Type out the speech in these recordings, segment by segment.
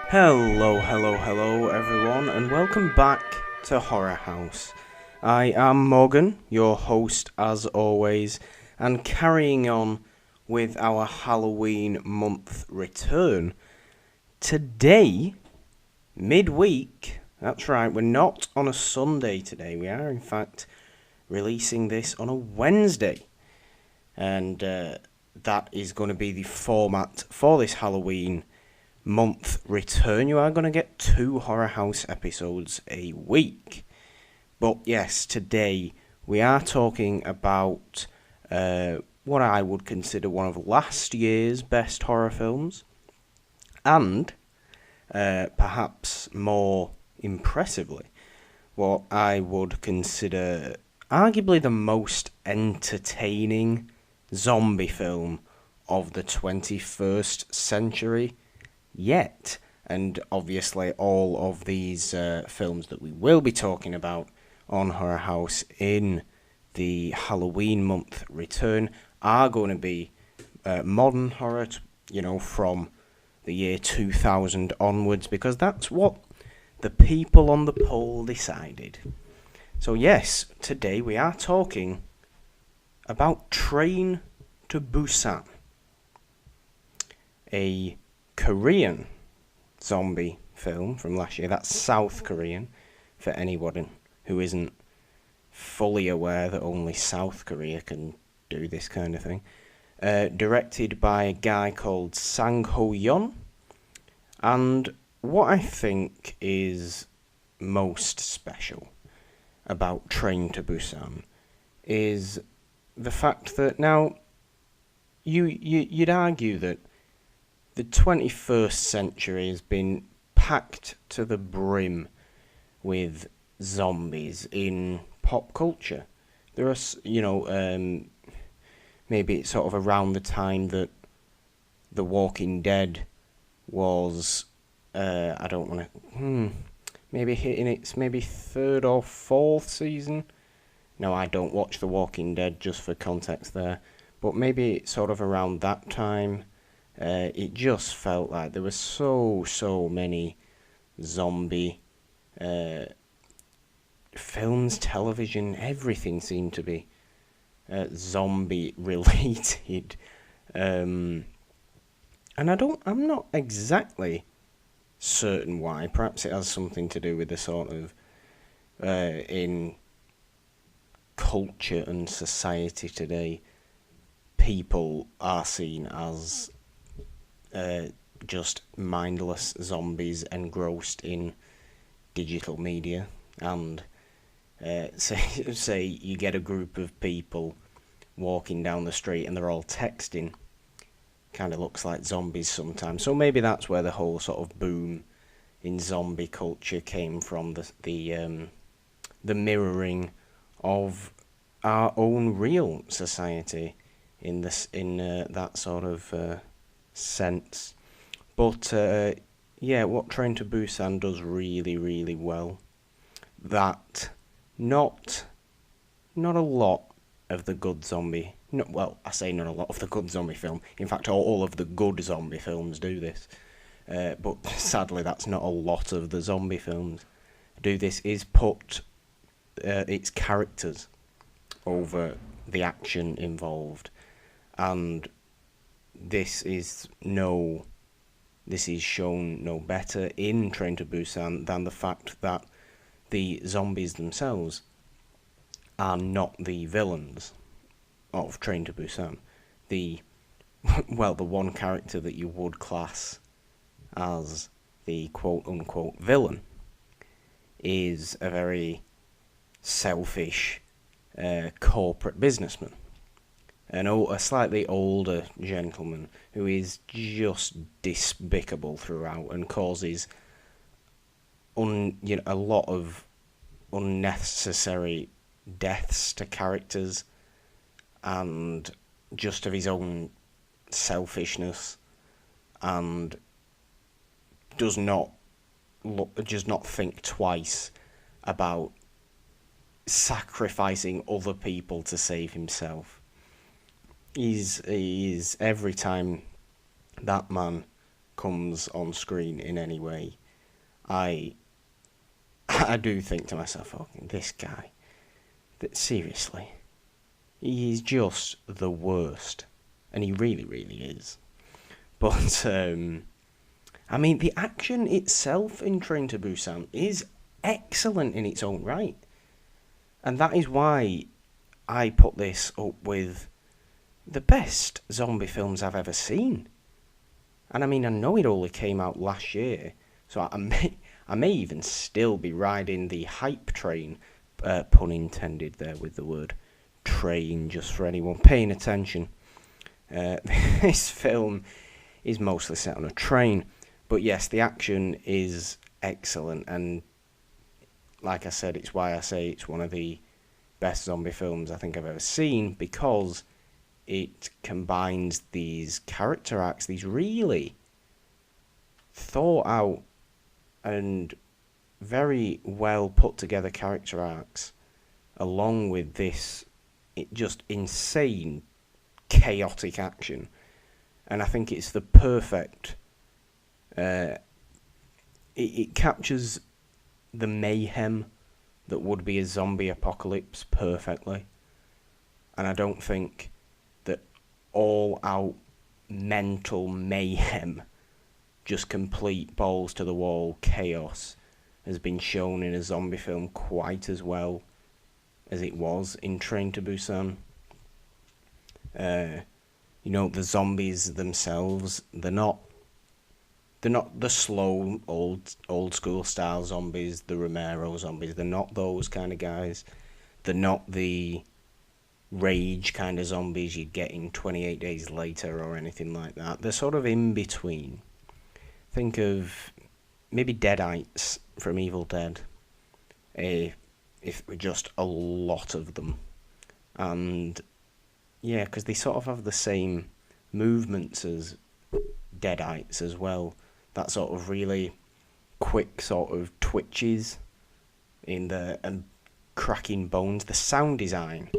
Hello, everyone, and welcome back to Horror House. I am Morgan, your host as always, and carrying on with our Halloween month return. Today, midweek, that's right, we're not on a Sunday today, we are in fact releasing this on a Wednesday. And that is going to be the format for this Halloween month return. You are going to get 2 Horror House episodes a week. But yes, today we are talking about what I would consider one of last year's best horror films, and perhaps more impressively, what I would consider arguably the most entertaining zombie film of the 21st century yet. And obviously all of these films that we will be talking about on Horror House in the Halloween month return are going to be modern horror, from the year 2000 onwards, because that's what the people on the poll decided. So yes, today we are talking about Train to Busan, a Korean zombie film from last year. That's South Korean, for anyone who isn't fully aware that only South Korea can do this kind of thing. Directed by a guy called Sang Ho-yeon. And what I think is most special about Train to Busan is the fact that now you'd argue that the 21st century has been packed to the brim with zombies in pop culture. There are, maybe it's sort of around the time that The Walking Dead was, I don't want to, maybe hitting its maybe 3rd or 4th season. No, I don't watch The Walking Dead, just for context there. But maybe it's sort of around that time. It just felt like there were so many zombie films, television, everything seemed to be zombie related. And I'm not exactly certain why. Perhaps it has something to do with the sort of in culture and society today, people are seen as just mindless zombies engrossed in digital media. And say you get a group of people walking down the street and they're all texting, kind of looks like zombies sometimes. So maybe that's where the whole sort of boom in zombie culture came from, the mirroring of our own real society in that sort of sense. But what Train to Busan does really, really well, that not a lot of the good zombie, I say not a lot of the good zombie film. In fact, all of the good zombie films do this. But sadly, that's not a lot of the zombie films do this. Is put its characters over the action involved, and this is shown no better in Train to Busan than the fact that the zombies themselves are not the villains of Train to Busan. The one character that you would class as the quote-unquote villain is a very selfish corporate businessman. A slightly older gentleman who is just despicable throughout and causes a lot of unnecessary deaths to characters, and just of his own selfishness, and does not think twice about sacrificing other people to save himself. He's every time that man comes on screen in any way, I do think to myself, oh, this guy, seriously, he's just the worst. And he really, really is. But, I mean, the action itself in Train to Busan is excellent in its own right. And that is why I put this up with the best zombie films I've ever seen. And I mean, I know it only came out last year, so I may even still be riding the hype train, pun intended there with the word train, just for anyone paying attention. This film is mostly set on a train, but yes, the action is excellent, and like I said, it's why I say it's one of the best zombie films I think I've ever seen, because it combines these character arcs, these really thought out and very well put together character arcs, along with this just insane chaotic action. And I think it's the perfect it captures the mayhem that would be a zombie apocalypse perfectly. And I don't think that all out mental mayhem, just complete balls to the wall chaos, has been shown in a zombie film quite as well as it was in Train to Busan. The zombies themselves, they're not the slow old school style zombies, the Romero zombies. They're not those kind of guys. They're not the rage kind of zombies you'd get in 28 Days Later or anything like that. They're sort of in between. Think of maybe Deadites from Evil Dead, if just a lot of them. And yeah, because they sort of have the same movements as Deadites as well. That sort of really quick sort of twitches and cracking bones. The sound design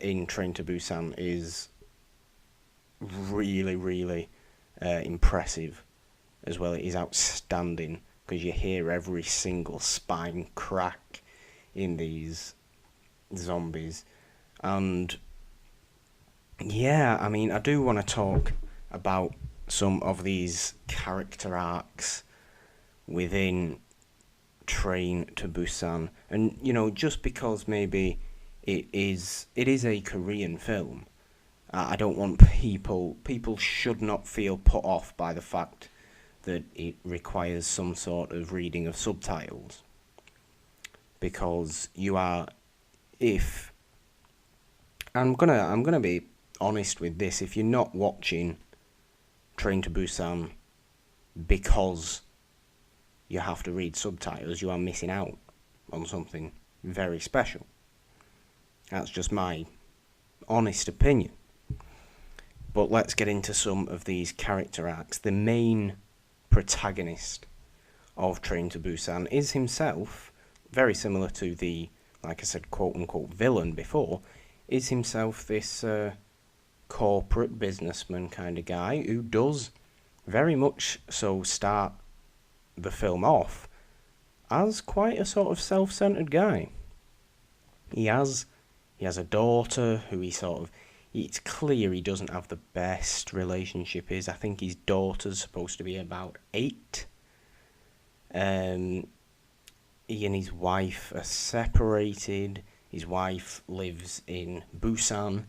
in Train to Busan is really, really impressive as well. It is outstanding, because you hear every single spine crack in these zombies. And yeah, I mean, I do want to talk about some of these character arcs within Train to Busan. And, just because maybe it is a Korean film, I don't want people should not feel put off by the fact that it requires some sort of reading of subtitles. Because if I'm gonna be honest with this, if you're not watching Train to Busan because you have to read subtitles, you are missing out on something very special. That's just my honest opinion. But let's get into some of these character arcs. The main protagonist of Train to Busan is himself, very similar to the, like I said, quote-unquote villain before, is himself this corporate businessman kind of guy who does very much so start the film off as quite a sort of self-centered guy. He has a daughter who it's clear he doesn't have the best relationship. I think his daughter's supposed to be about 8. He and his wife are separated. His wife lives in Busan,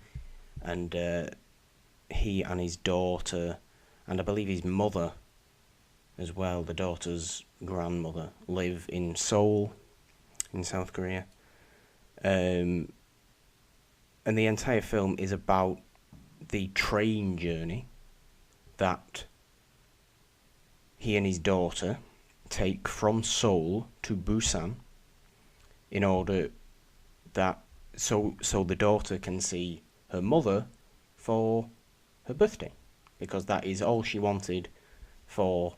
and he and his daughter, and I believe his mother as well, the daughter's grandmother, live in Seoul, in South Korea. And the entire film is about the train journey that he and his daughter take from Seoul to Busan, in order that so the daughter can see her mother for her birthday, because that is all she wanted for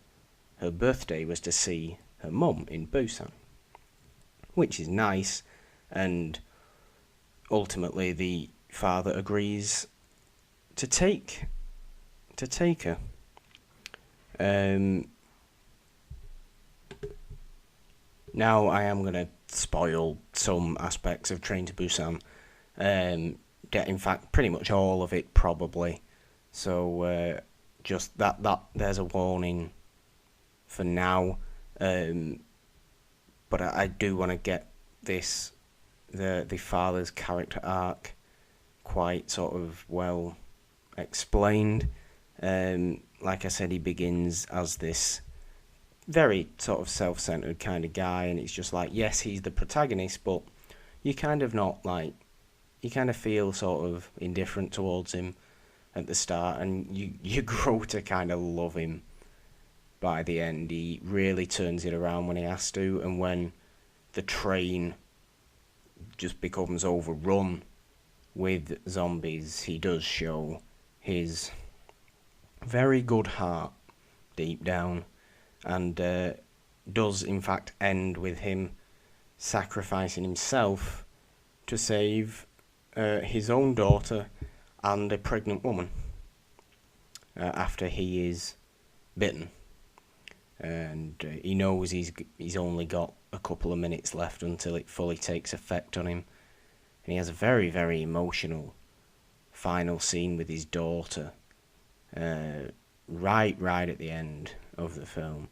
her birthday, was to see her mum in Busan, which is nice. And ultimately the father agrees to take her. Now I am going to spoil some aspects of Train to Busan. In fact, pretty much all of it, probably. So, just that there's a warning for now. But I do want to get the father's character arc quite sort of well explained. Like I said, he begins as this very sort of self-centered kind of guy, and it's just like, yes, he's the protagonist, but you kind of not like, you kind of feel sort of indifferent towards him at the start, and you grow to kind of love him by the end. He really turns it around when he has to, and when the train just becomes overrun with zombies, he does show his very good heart deep down, and does in fact end with him sacrificing himself to save his own daughter and a pregnant woman after he is bitten. And he knows he's only got a couple of minutes left until it fully takes effect on him. And he has a very, very emotional final scene with his daughter, right at the end of the film.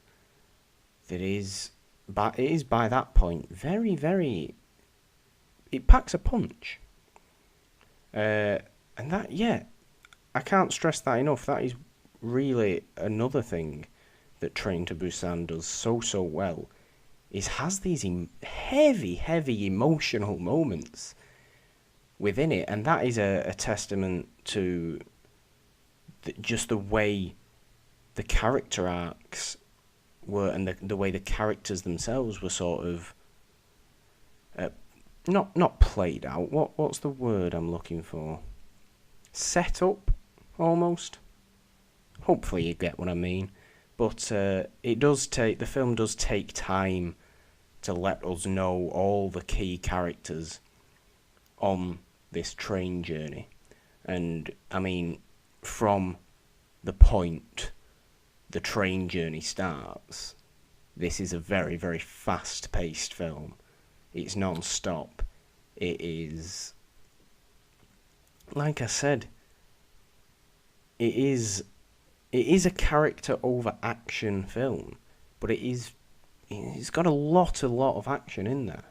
It is by that point very, very, it packs a punch. And that, yeah, I can't stress that enough. That is really another thing that Train to Busan does so well, is has these heavy emotional moments within it, and that is a testament to just the way the character arcs were, and the way the characters themselves were sort of not played out. What's the word I'm looking for? Set up, almost. Hopefully you get what I mean. But the film does take time to let us know all the key characters on this train journey. And, I mean, from the point the train journey starts, this is a very, very fast-paced film. It's non-stop. It is, like I said, it is a character over action film, but it's got a lot of action in there.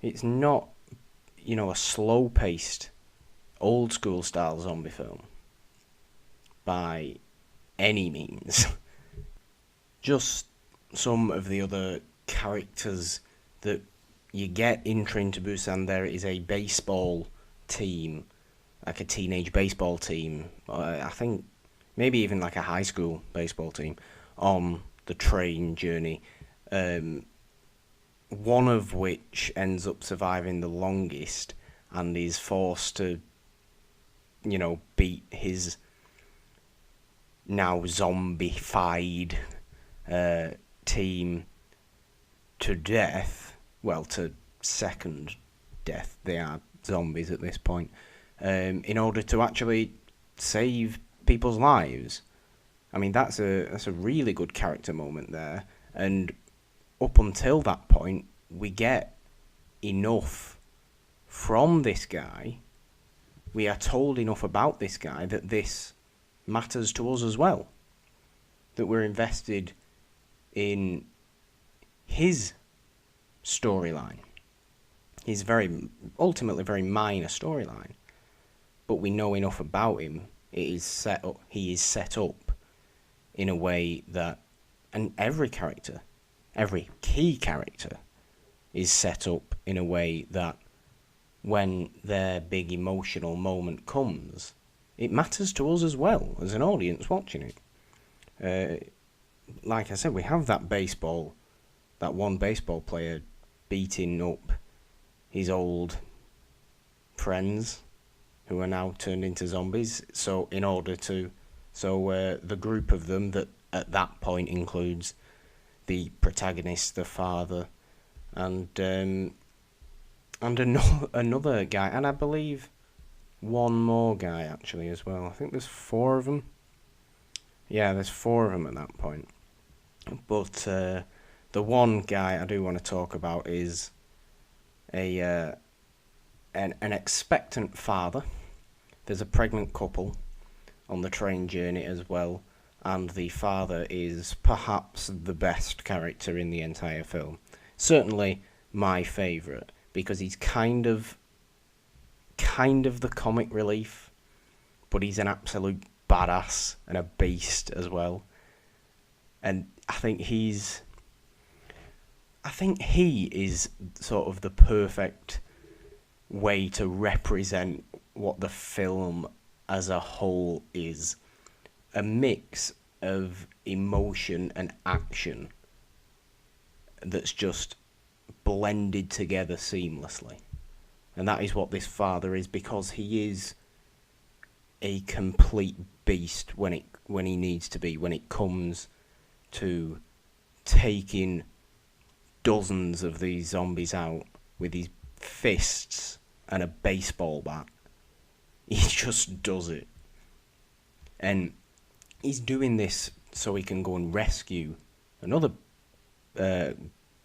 It's not, a slow-paced, old-school style zombie film by any means. Just some of the other characters that you get in Train to Busan. There is a baseball team, like a teenage baseball team, I think maybe even like a high school baseball team, on the train journey, one of which ends up surviving the longest and is forced to, beat his now zombified team to death. Well, to second death. They are zombies at this point. In order to actually save people's lives. I mean, that's a really good character moment there. And up until that point, we get enough from this guy. We are told enough about this guy that this matters to us as well. That we're invested in his storyline. His ultimately very minor storyline. But we know enough about him. He is set up in a way that, and every key character is set up in a way that when their big emotional moment comes, it matters to us as well, as an audience watching it. Like I said, we have that one baseball player beating up his old friends who are now turned into zombies. So the group of them that at that point includes the protagonist, the father, and another guy, and I believe one more guy actually as well. I think there's 4 of them Yeah, there's four of them at that point. But the one guy I do want to talk about is a an expectant father. There's a pregnant couple on the train journey as well, and the father is perhaps the best character in the entire film. Certainly my favourite, because he's kind of the comic relief, but he's an absolute badass and a beast as well. And I think he is sort of the perfect way to represent what the film as a whole is. A mix of emotion and action that's just blended together seamlessly. And that is what this father is, because he is a complete beast when he needs to be, when it comes to taking dozens of these zombies out with his fists and a baseball bat. He just does it. And he's doing this so he can go and rescue another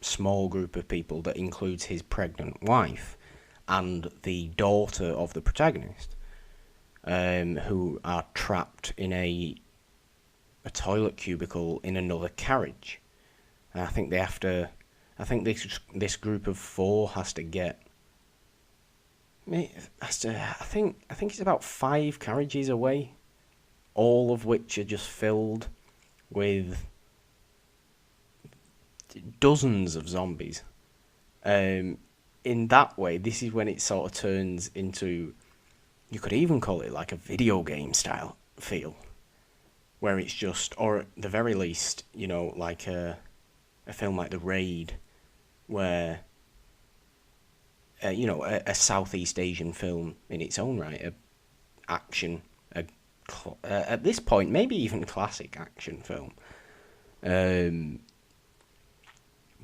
small group of people that includes his pregnant wife and the daughter of the protagonist, who are trapped in a toilet cubicle in another carriage. And I think this group of four has to get. I think it's about 5 carriages away, all of which are just filled with dozens of zombies. In that way, this is when it sort of turns into, you could even call it like a video game style feel, where it's just, or at the very least, like a film like The Raid, where a Southeast Asian film in its own right, at this point maybe even classic action film.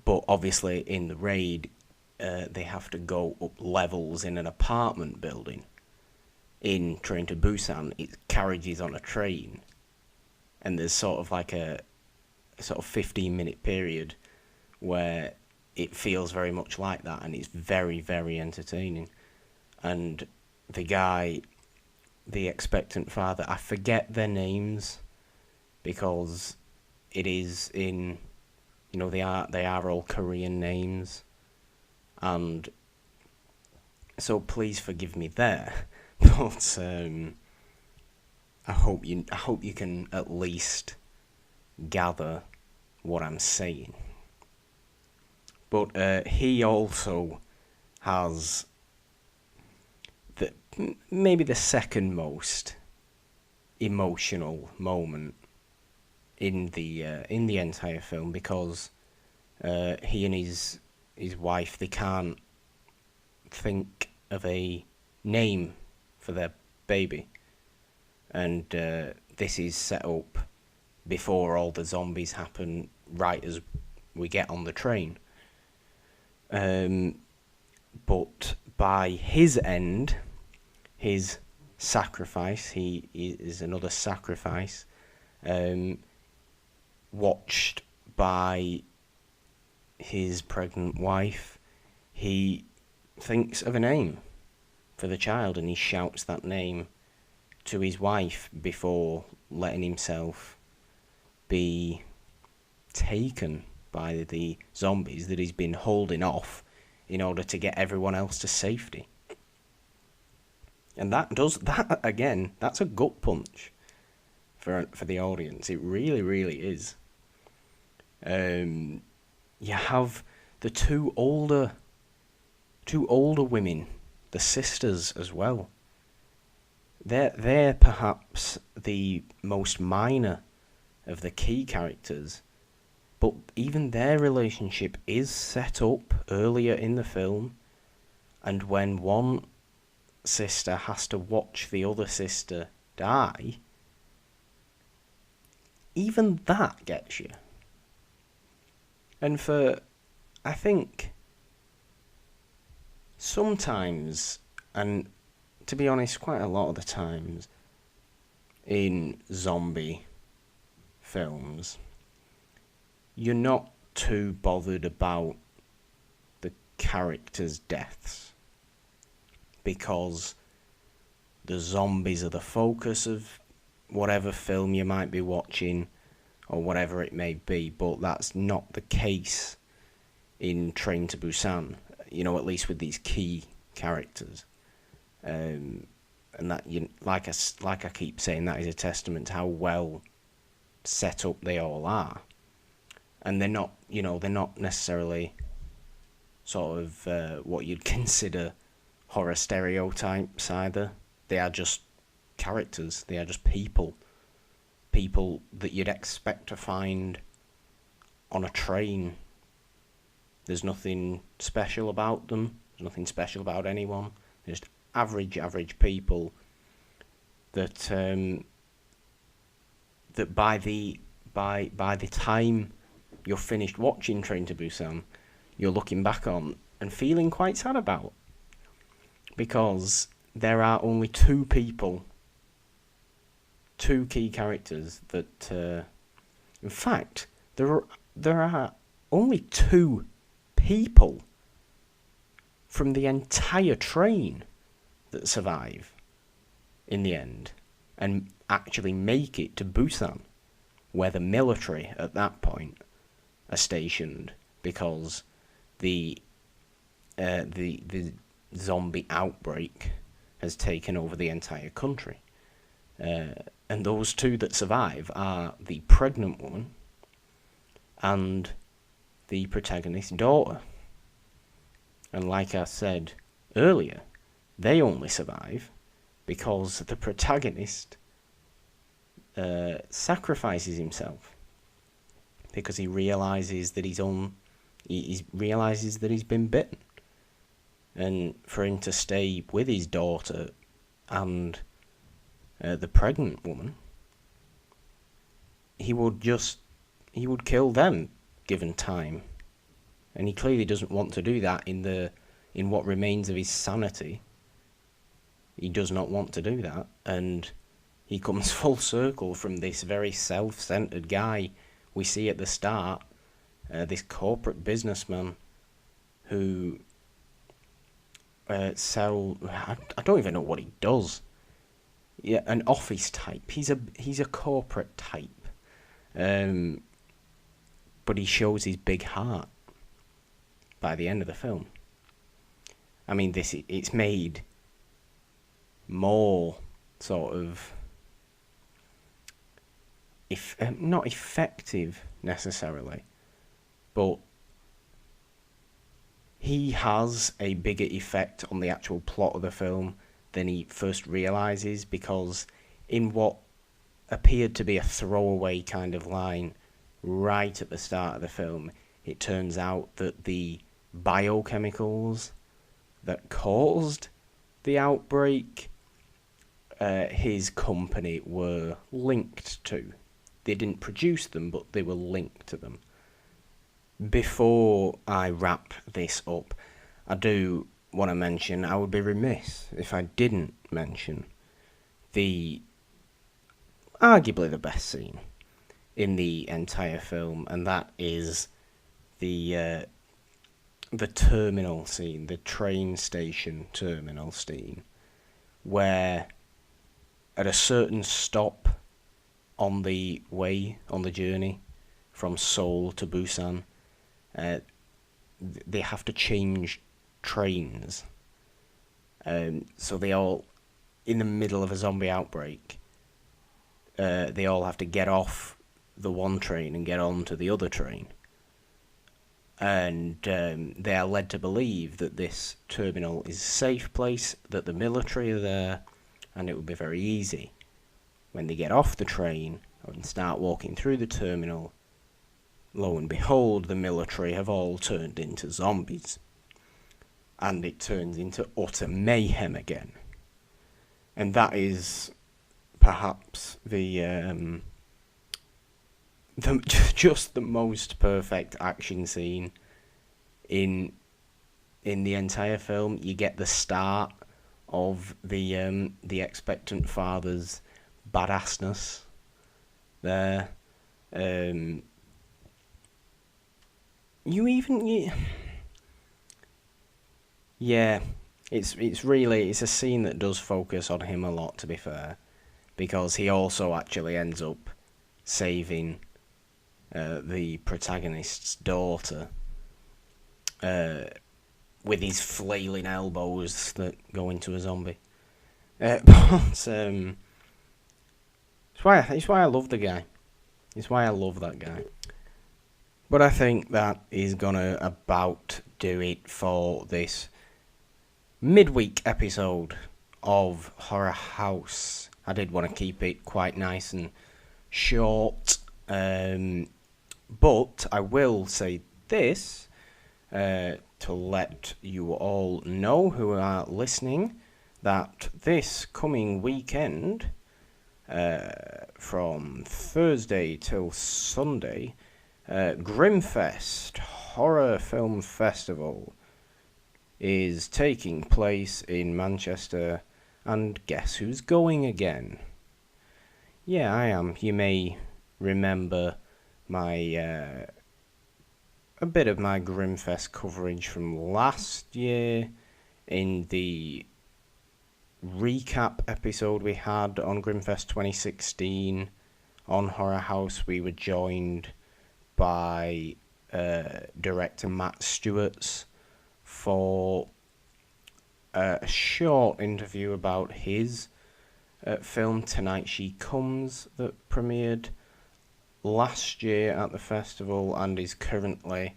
But obviously in The Raid, they have to go up levels in an apartment building. In Train to Busan, it carriages on a train, and there's sort of like a 15-minute period where it feels very much like that, and it's very, very entertaining. And the expectant father, I forget their names, because it is in, they are all Korean names, and so please forgive me there. But I hope you can at least gather what I'm saying. But he also has maybe the second most emotional moment in the entire film, because he and his wife, they can't think of a name for their baby, and this is set up before all the zombies happen, right as we get on the train. But by his end, his sacrifice, he is another sacrifice, watched by his pregnant wife. He thinks of a name for the child, and he shouts that name to his wife before letting himself be taken by the zombies that he's been holding off in order to get everyone else to safety. And that again, that's a gut punch for the audience. It really, really is. You have the two older women, the sisters as well. They're perhaps the most minor of the key characters, but even their relationship is set up earlier in the film, and when one sister has to watch the other sister die, even that gets you. And I think sometimes, and to be honest, quite a lot of the times in zombie films, you're not too bothered about the characters' deaths, because the zombies are the focus of whatever film you might be watching, or whatever it may be. But that's not the case in Train to Busan, at least with these key characters. And that, like I keep saying, that is a testament to how well set up they all are. And they're not necessarily sort of what you'd consider horror stereotypes either. They are just characters. They are just people that you'd expect to find on a train. There's nothing special about them. There's nothing special about anyone. They're just average people that that by the time you're finished watching Train to Busan, you're looking back on and feeling quite sad about, because there are only two key characters that in fact there are only two people from the entire train that survive in the end and actually make it to Busan, where the military at that point are stationed, because the zombie outbreak has taken over the entire country. And those two that survive are the pregnant woman and the protagonist's daughter. And like I said earlier, they only survive because the protagonist sacrifices himself, because he realizes that he realizes that he's been bitten, and for him to stay with his daughter and the pregnant woman, he would kill them given time, and he clearly doesn't want to do that in what remains of his sanity. He does not want to do that, and he comes full circle from this very self-centered guy we see at the start, this corporate businessman who I don't even know what he does. Yeah, an office type. He's a corporate type, but he shows his big heart by the end of the film. I mean, it's made more sort of not effective necessarily, but he has a bigger effect on the actual plot of the film than he first realises, because in what appeared to be a throwaway kind of line right at the start of the film, it turns out that the biochemicals that caused the outbreak, his company were linked to. They didn't produce them, but they were linked to them. Before I wrap this up, I do want to mention, I would be remiss if I didn't mention arguably the best scene in the entire film, and that is the terminal scene, the train station terminal scene, where at a certain stop on the journey from Seoul to Busan, they have to change trains. So they all, in the middle of a zombie outbreak, they all have to get off the one train and get on to the other train. And they are led to believe that this terminal is a safe place, that the military are there, and it will be very easy. When they get off the train and start walking through the terminal, lo and behold, the military have all turned into zombies. And it turns into utter mayhem again. And that is perhaps just the most perfect action scene in the entire film. You get the start of the expectant father's badassness there, You yeah, it's a scene that does focus on him a lot, to be fair, because he also actually ends up saving the protagonist's daughter with his flailing elbows that go into a zombie. But it's why I love the guy. It's why I love that guy. But I think that is gonna about do it for this midweek episode of Horror House. I did want to keep it quite nice and short, but I will say this to let you all know who are listening that this coming weekend, from Thursday till Sunday, Grimfest Horror Film Festival is taking place in Manchester, and guess who's going again? Yeah, I am. You may remember my a bit of my Grimfest coverage from last year in the recap episode we had on Grimfest 2016 on Horror House. We were joined by director Matt Stewart's for a short interview about his film Tonight She Comes that premiered last year at the festival and is currently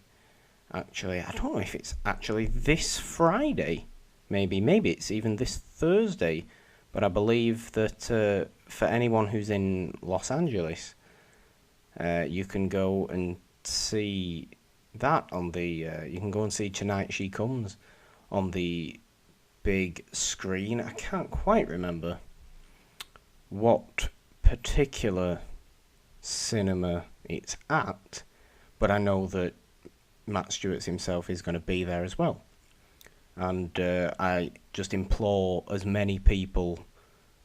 actually, I don't know if it's actually this Friday, maybe it's even this Thursday, but I believe that for anyone who's in Los Angeles, you can go and see that on the you can go and see Tonight She Comes on the big screen. I can't quite remember what particular cinema it's at, but I know that Matt Stewart himself is going to be there as well. And I just implore as many people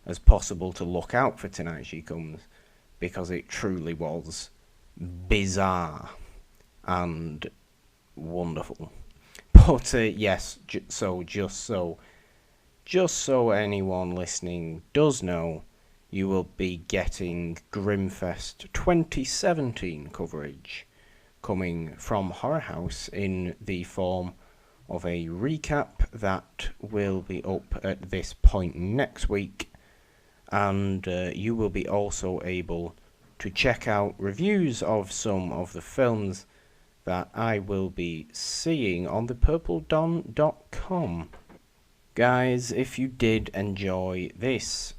as possible to look out for Tonight She Comes, because it truly was bizarre and wonderful. But yes, just so anyone listening does know, you will be getting Grimfest 2017 coverage coming from Horror House in the form of a recap that will be up at this point next week, and you will be also able to check out reviews of some of the films that I will be seeing on thepurpledon.com. Guys, if you did enjoy this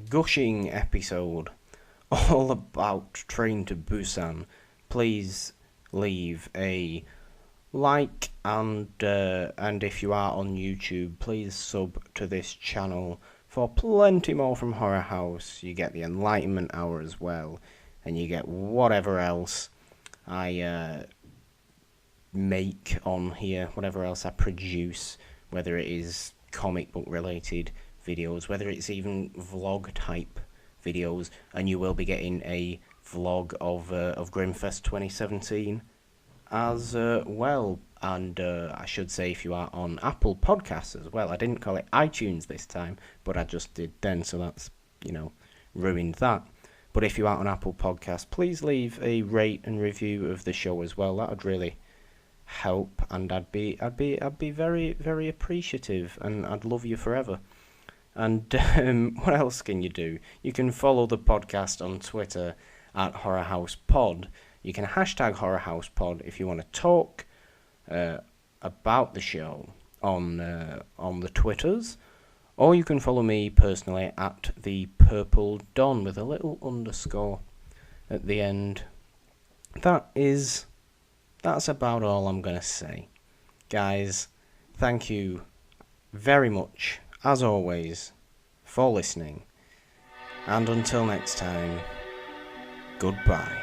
gushing episode all about Train to Busan, please leave a like, and if you are on YouTube, please sub to this channel for plenty more from Horror House. You get the Enlightenment Hour as well, and you get whatever else I make on here, whatever else I produce, whether it is comic book related videos, whether it's even vlog type videos, and you will be getting a vlog of Grimfest 2017 as well. And I should say, if you are on Apple Podcasts as well, I didn't call it iTunes this time, but I just did then, so that's, ruined that. But if you are on Apple Podcasts, please leave a rate and review of the show as well. That would really help, and I'd be very, very appreciative, and I'd love you forever. And what else can you do? You can follow the podcast on Twitter at Horror House Pod. You can hashtag Horror House Pod if you want to talk about the show on the Twitters, or you can follow me personally at the Purple Don with a little underscore at the end. That's about all I'm gonna say, guys. Thank you very much, as always, for listening, and until next time, goodbye.